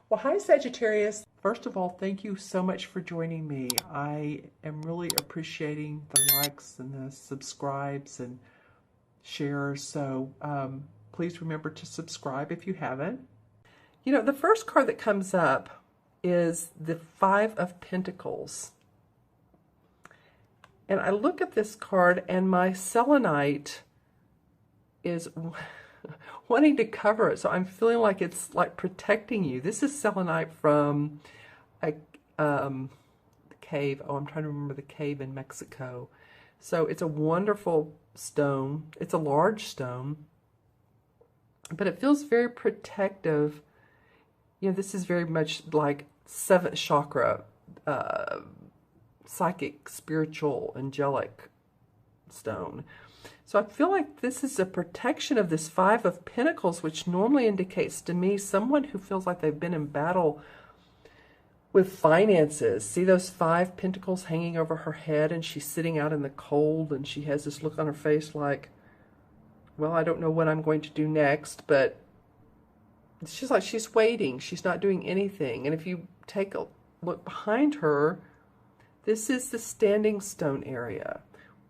Well, hi, Sagittarius. First of all, thank you so much for joining me. I am really appreciating the likes and the subscribes and shares. So please remember to subscribe if you haven't. You know, the first card that comes up is the Five of Pentacles. And I look at this card and my selenite is wanting to cover it. So I'm feeling like it's like protecting you. This is selenite from a cave. Oh, I'm trying to remember the cave in Mexico. So it's a wonderful stone. It's a large stone, but it feels very protective. You know, this is very much like seventh chakra, psychic, spiritual, angelic stone. So I feel like this is a protection of this Five of Pentacles, which normally indicates to me someone who feels like they've been in battle with finances. See those Five Pentacles hanging over her head, and she's sitting out in the cold, and she has this look on her face like, well, I don't know what I'm going to do next, but it's just like she's waiting. She's not doing anything. And if you take a look behind her, this is the standing stone area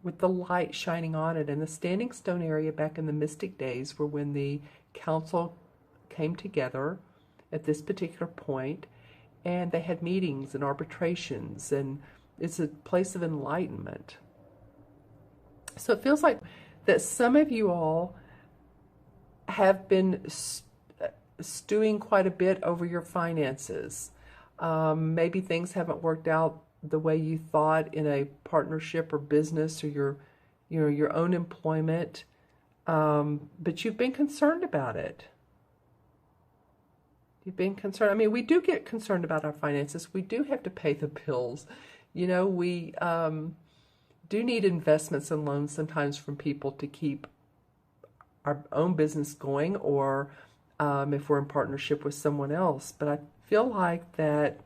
with the light shining on it. And the standing stone area back in the mystic days were when the council came together at this particular point, and they had meetings and arbitrations, and it's a place of enlightenment. So it feels like that some of you all have been stewing quite a bit over your finances. Maybe things haven't worked out the way you thought in a partnership or business or your own employment, but you've been concerned about it. You've been concerned. I mean, we do get concerned about our finances. We do have to pay the bills. You know, we do need investments and loans sometimes from people to keep our own business going, or if we're in partnership with someone else. But I feel like that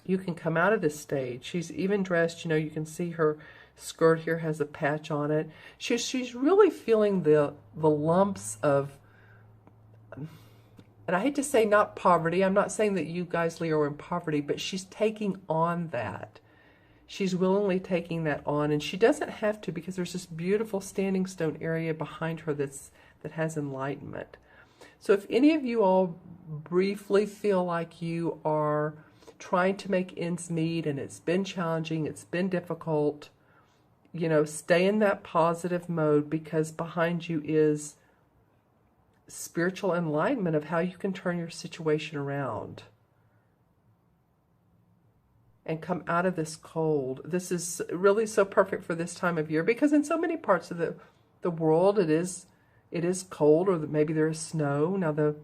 you can come out of this stage. She's even dressed, you know, you can see her skirt here has a patch on it. She's really feeling the lumps of, and I hate to say not poverty. I'm not saying that you guys, Leo, are in poverty, but she's taking on that. She's willingly taking that on, and she doesn't have to, because there's this beautiful standing stone area behind her that has enlightenment. So if any of you all briefly feel like you are trying to make ends meet and it's been challenging, it's been difficult, you know, stay in that positive mode, because behind you is spiritual enlightenment of how you can turn your situation around and come out of this cold. This is really so perfect for this time of year, because in so many parts of the world it is cold, or maybe there is snow. Now the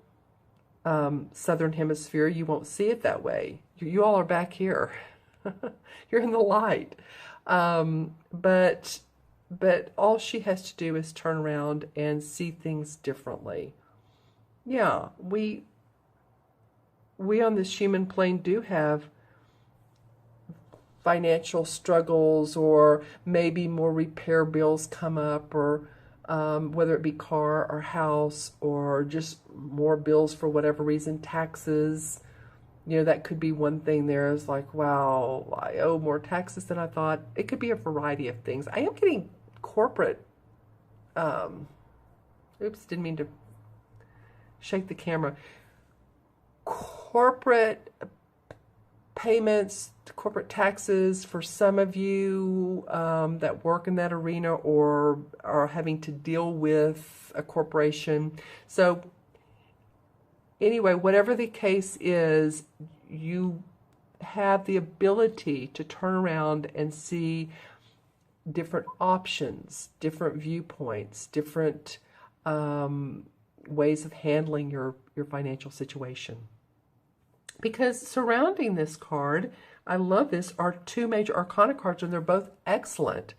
southern hemisphere, you won't see it that way. You all are back here. You're in the light. But all she has to do is turn around and see things differently. Yeah, we on this human plane do have financial struggles, or maybe more repair bills come up, or whether it be car or house, or just more bills for whatever reason, taxes. You know, that could be one thing there. Is like, wow, I owe more taxes than I thought. It could be a variety of things. I am getting corporate, oops, didn't mean to shake the camera. Corporate payments, corporate taxes for some of you that work in that arena or are having to deal with a corporation. So anyway, whatever the case is, you have the ability to turn around and see different options, different viewpoints, different ways of handling your financial situation. Because surrounding this card, I love this, are two major arcana cards, and they're both excellent.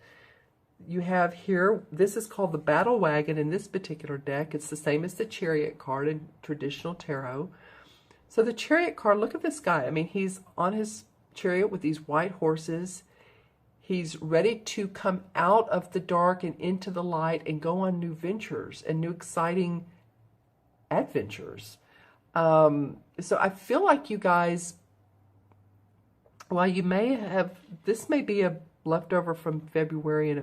You have here, this is called the Battle Wagon in this particular deck. It's the same as the Chariot card in traditional tarot. So the Chariot card, look at this guy. I mean, he's on his chariot with these white horses. He's ready to come out of the dark and into the light and go on new ventures and new exciting adventures. So I feel like you guys, while you may have, this may be a leftover from February,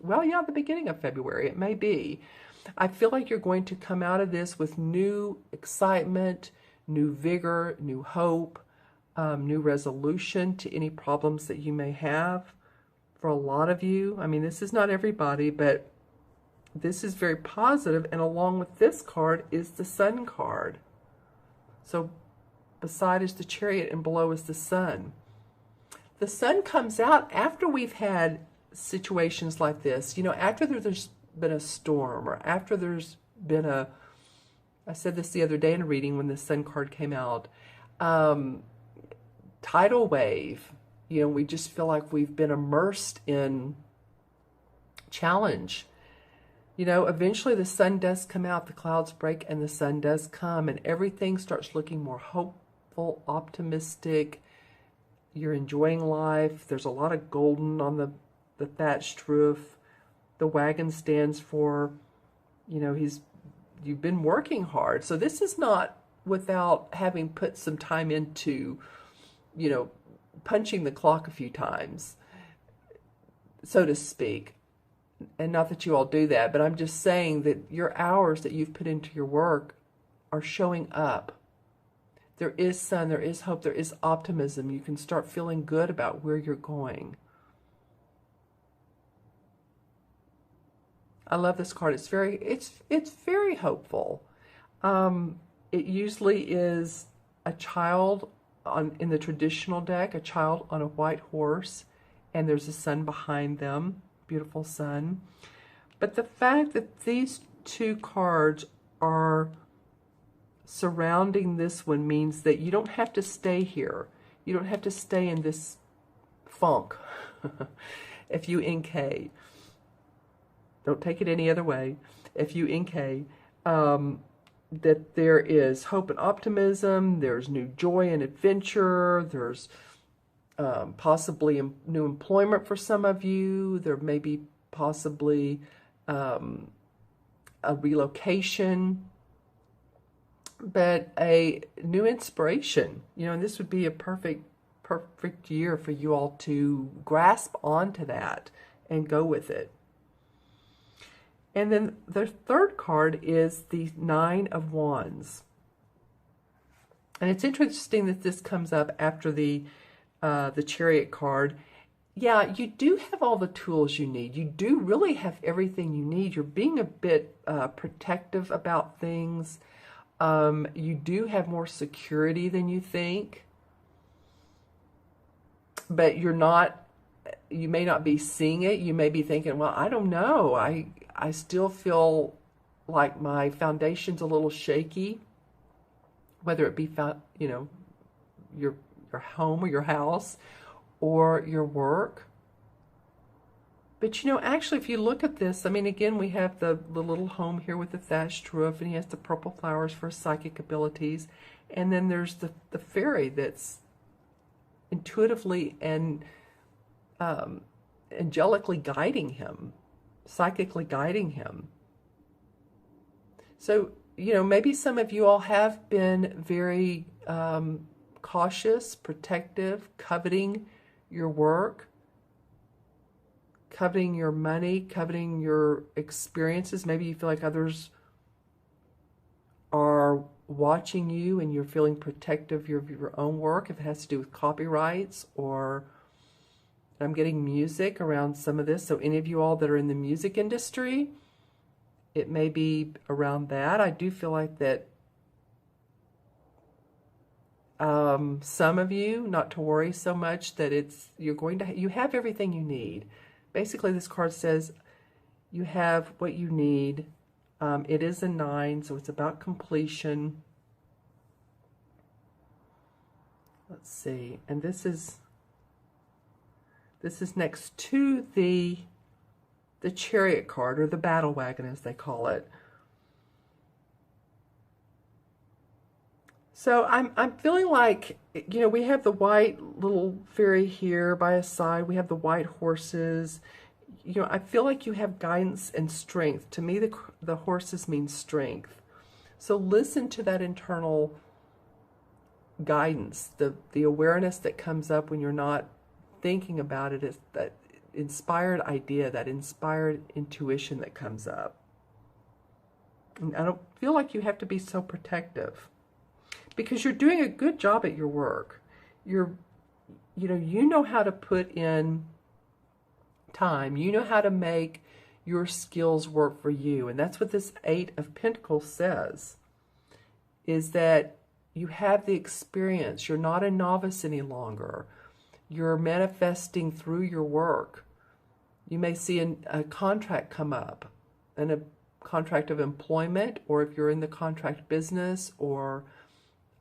well, yeah, the beginning of February, it may be. I feel like you're going to come out of this with new excitement, new vigor, new hope, new resolution to any problems that you may have. For a lot of you, I mean, this is not everybody, but this is very positive. And along with this card is the Sun card. So beside is the Chariot and below is the Sun. The Sun comes out after we've had situations like this. You know, after there's been a storm, or after there's been I said this the other day in a reading when the Sun card came out, tidal wave. You know, we just feel like we've been immersed in challenge. You know, eventually the sun does come out, the clouds break, and the sun does come, and everything starts looking more hopeful, optimistic. You're enjoying life. There's a lot of golden on the thatched roof. The wagon stands for, you know, you've been working hard. So this is not without having put some time into, you know, punching the clock a few times, so to speak. And not that you all do that, but I'm just saying that your hours that you've put into your work are showing up. There is sun, there is hope, there is optimism. You can start feeling good about where you're going. I love this card. It's very hopeful. It usually is a child in the traditional deck, a child on a white horse, and there's a sun behind them, beautiful sun. But the fact that these two cards are surrounding this one means that you don't have to stay here. You don't have to stay in this funk. If you NK, don't take it any other way. If you NK, that there is hope and optimism, there's new joy and adventure, there's possibly new employment for some of you, there may be possibly a relocation, but a new inspiration, you know, and this would be a perfect year for you all to grasp onto that and go with it. And then the third card is the Nine of Wands. And it's interesting that this comes up after the Chariot card. Yeah, you do have all the tools you need. You do really have everything you need. You're being a bit protective about things. You do have more security than you think. But you're not, you may not be seeing it. You may be thinking, well, I don't know. I still feel like my foundation's a little shaky, whether it be, you know, your home or your house or your work. But, you know, actually, if you look at this, I mean, again, we have the little home here with the thatched roof, and he has the purple flowers for psychic abilities. And then there's the fairy that's intuitively and angelically guiding him, psychically guiding him. So, you know, maybe some of you all have been very cautious, protective, coveting your work, coveting your money, coveting your experiences. Maybe you feel like others are watching you and you're feeling protective of your own work, if it has to do with copyrights, or I'm getting music around some of this. So any of you all that are in the music industry, it may be around that. I do feel like that some of you, not to worry so much that you have everything you need. Basically, this card says you have what you need. It is a 9, so it's about completion. Let's see, and this is next to the Chariot card, or the battle wagon as they call it. So I'm feeling like, you know, we have the white little fairy here by his side. We have the white horses. You know, I feel like you have guidance and strength. To me, the horses mean strength. So listen to that internal guidance, the awareness that comes up when you're not thinking about it, is that inspired idea, that inspired intuition that comes up. And I don't feel like you have to be so protective, because you're doing a good job at your work. You know how to put in time. You know how to make your skills work for you. And that's what this Eight of Pentacles says, is that you have the experience. You're not a novice any longer. You're manifesting through your work. You may see a contract come up, and a contract of employment, or if you're in the contract business, or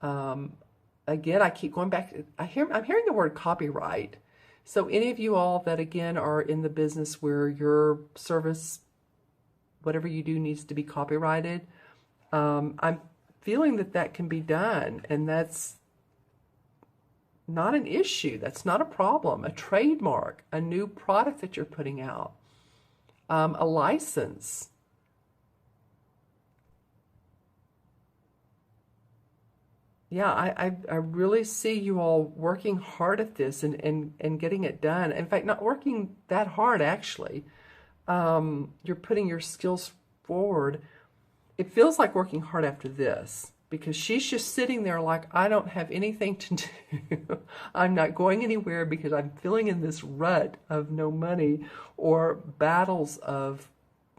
again, I keep going back. I'm hearing the word copyright. So any of you all that, again, are in the business where your service, whatever you do, needs to be copyrighted, I'm feeling that can be done, and that's not an issue. That's not a problem. A trademark, a new product that you're putting out, a license. Yeah, I really see you all working hard at this and getting it done. In fact, not working that hard, actually. You're putting your skills forward. It feels like working hard after this, because she's just sitting there like, I don't have anything to do. I'm not going anywhere because I'm feeling in this rut of no money, or battles of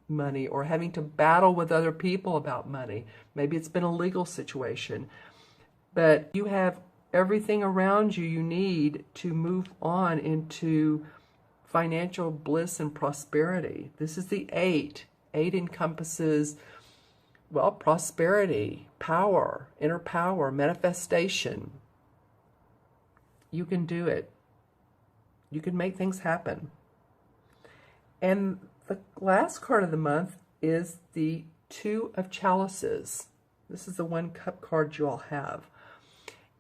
money, or having to battle with other people about money. Maybe it's been a legal situation. But you have everything around you you need to move on into financial bliss and prosperity. This is the Eight. Eight encompasses, well, prosperity, power, inner power, manifestation. You can do it. You can make things happen. And the last card of the month is the Two of Chalices. This is the One Cup card you all have.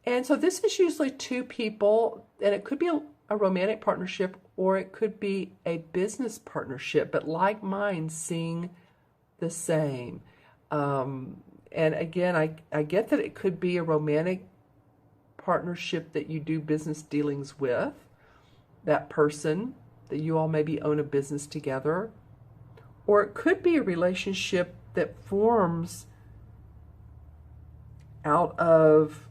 And so this is usually two people, and it could be a romantic partnership, or it could be a business partnership, but like minds seeing the same. And again, I get that it could be a romantic partnership that you do business dealings with, that person, that you all maybe own a business together. Or it could be a relationship that forms out of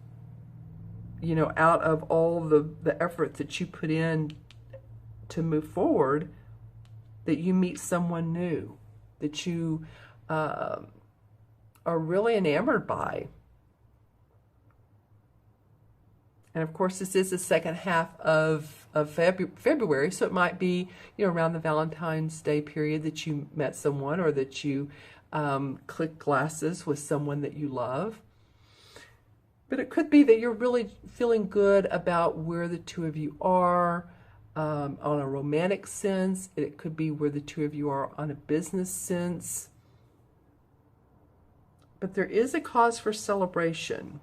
all the effort that you put in to move forward, that you meet someone new, that you are really enamored by. And of course, this is the second half of February, so it might be, around the Valentine's Day period that you met someone, or that you click glasses with someone that you love. But it could be that you're really feeling good about where the two of you are on a romantic sense. It could be where the two of you are on a business sense. But there is a cause for celebration.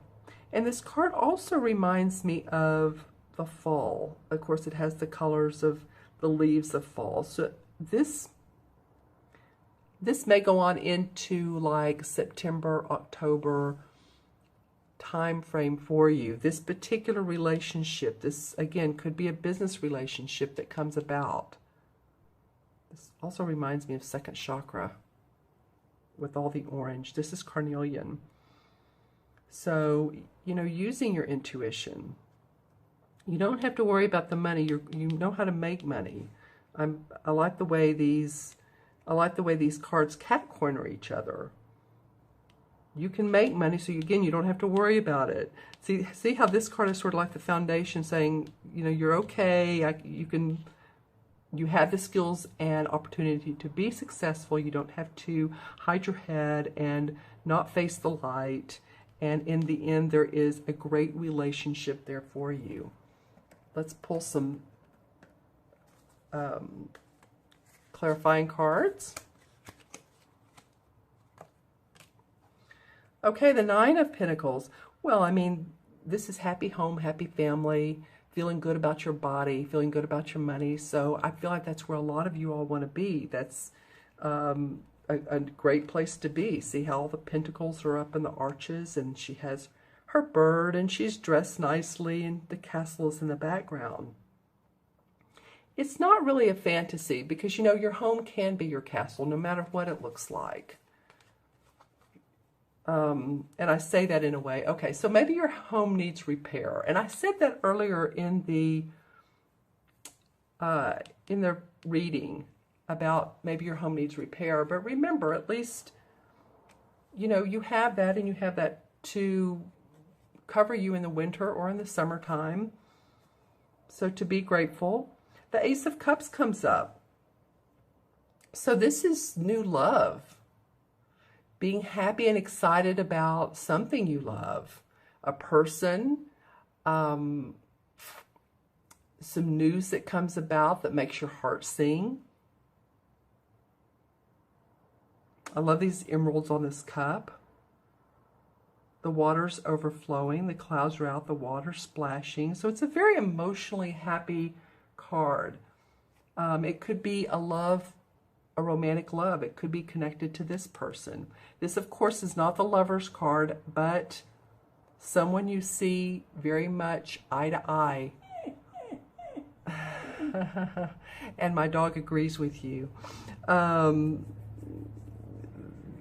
And this card also reminds me of the fall. Of course, it has the colors of the leaves of fall. So this may go on into like September, October time frame for you. This particular relationship, this again could be a business relationship that comes about. This also reminds me of second chakra with all the orange. This is carnelian. So, using your intuition. You don't have to worry about the money. You know how to make money. I like the way these cards cat corner each other. You can make money, so again, you don't have to worry about it. See how this card is sort of like the foundation, saying, you're okay. You have the skills and opportunity to be successful. You don't have to hide your head and not face the light. And in the end, there is a great relationship there for you. Let's pull some clarifying cards. Okay, the Nine of Pentacles. Well, I mean, this is happy home, happy family, feeling good about your body, feeling good about your money. So I feel like that's where a lot of you all want to be. That's a great place to be. See how all the pentacles are up in the arches, and she has her bird, and she's dressed nicely, and the castle is in the background. It's not really a fantasy because, you know, your home can be your castle no matter what it looks like. And I say that in a way, okay, so maybe your home needs repair. And I said that earlier in the reading about maybe your home needs repair. But remember, at least, you know, you have that, and you have that to cover you in the winter or in the summertime. So to be grateful. The Ace of Cups comes up. So this is new love. Being happy and excited about something you love. A person. Some news that comes about that makes your heart sing. I love these emeralds on this cup. The water's overflowing. The clouds are out. The water's splashing. So it's a very emotionally happy card. It could be a love, a romantic love. It could be connected to this person. This, of course, is not the Lover's card, but someone you see very much eye to eye. And my dog agrees with you.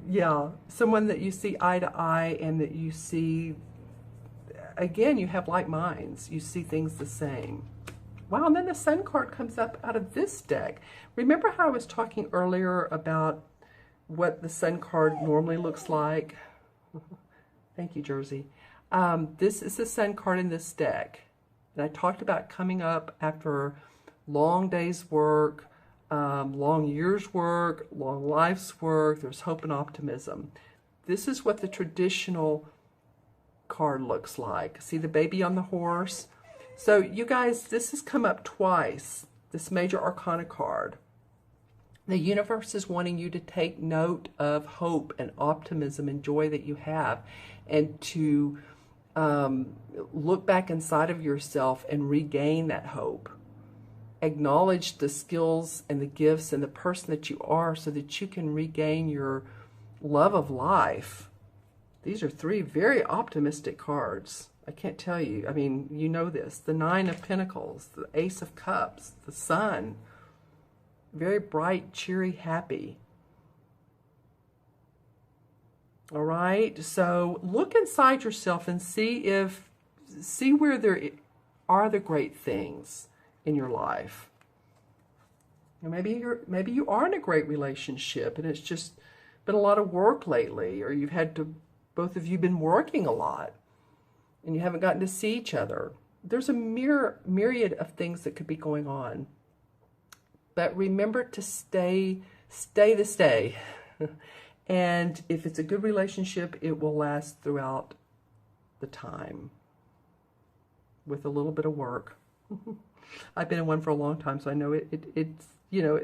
Yeah, someone that you see eye to eye, and that you see, again, you have like minds. You see things the same. Wow, and then the Sun card comes up out of this deck. Remember how I was talking earlier about what the Sun card normally looks like? Thank you, Jersey. This is the Sun card in this deck. And I talked about coming up after long days' work, long years' work, long life's work. There's hope and optimism. This is what the traditional card looks like. See the baby on the horse? So you guys, this has come up twice, this Major Arcana card. The universe is wanting you to take note of hope and optimism and joy that you have, and to look back inside of yourself and regain that hope. Acknowledge the skills and the gifts and the person that you are, so that you can regain your love of life. These are three very optimistic cards. I can't tell you. I mean, you know this. The Nine of Pentacles, the Ace of Cups, the Sun. Very bright, cheery, happy. All right. So look inside yourself and see where there are the great things in your life. And maybe you are in a great relationship, and it's just been a lot of work lately, or you've had to, both of you been working a lot, and you haven't gotten to see each other. There's a myriad of things that could be going on. But remember to stay the stay. And if it's a good relationship, it will last throughout the time with a little bit of work. I've been in one for a long time, so I know it's, you know,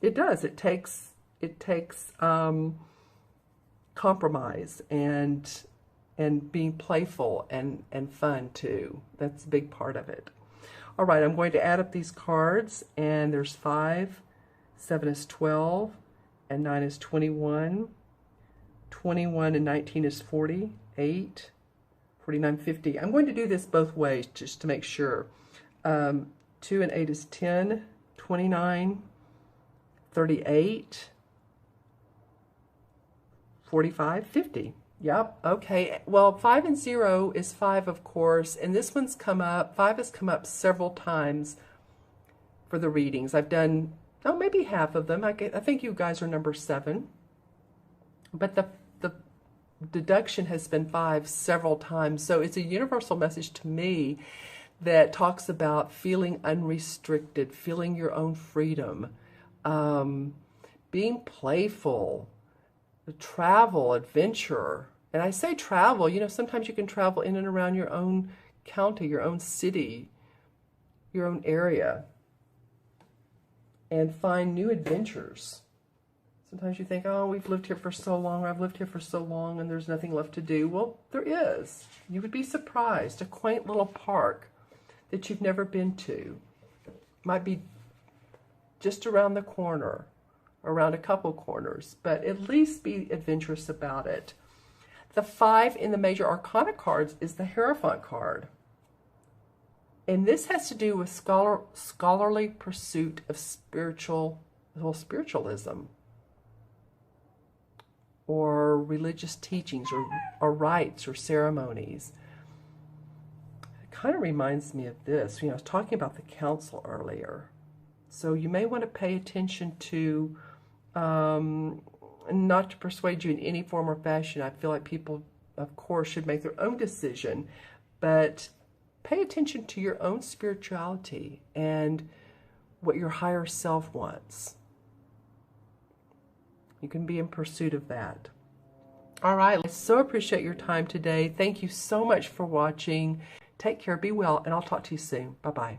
it does. It takes compromise and being playful and fun too. That's a big part of it. All right, I'm going to add up these cards, and there's 5, 7 is 12, and 9 is 21. 21 and 19 is 40, 8, 49, 50. I'm going to do this both ways just to make sure. 2 and 8 is 10, 29, 38, 45, 50. Yep, okay. Well, 5 and 0 is 5, of course, and this one's come up, 5 has come up several times for the readings. I've done, oh, maybe half of them. I think you guys are number 7. But the deduction has been 5 several times. So it's a universal message to me that talks about feeling unrestricted, feeling your own freedom, being playful, travel, adventure. And I say travel, you know, sometimes you can travel in and around your own county, your own city, your own area, and find new adventures. Sometimes you think, oh, we've lived here for so long, or I've lived here for so long, and there's nothing left to do. Well, there is. You would be surprised. A quaint little park that you've never been to might be just around the corner. around a couple corners, but at least be adventurous about it. The 5 in the major arcana cards is the Hierophant card. And this has to do with scholarly pursuit of spiritualism or religious teachings or rites or ceremonies. It kind of reminds me of this. I was talking about the council earlier. So you may want to pay attention to, not to persuade you in any form or fashion. I feel like people, of course, should make their own decision, but pay attention to your own spirituality and what your higher self wants. You can be in pursuit of that. All right, I so appreciate your time today. Thank you so much for watching. Take care, be well, and I'll talk to you soon. Bye-bye.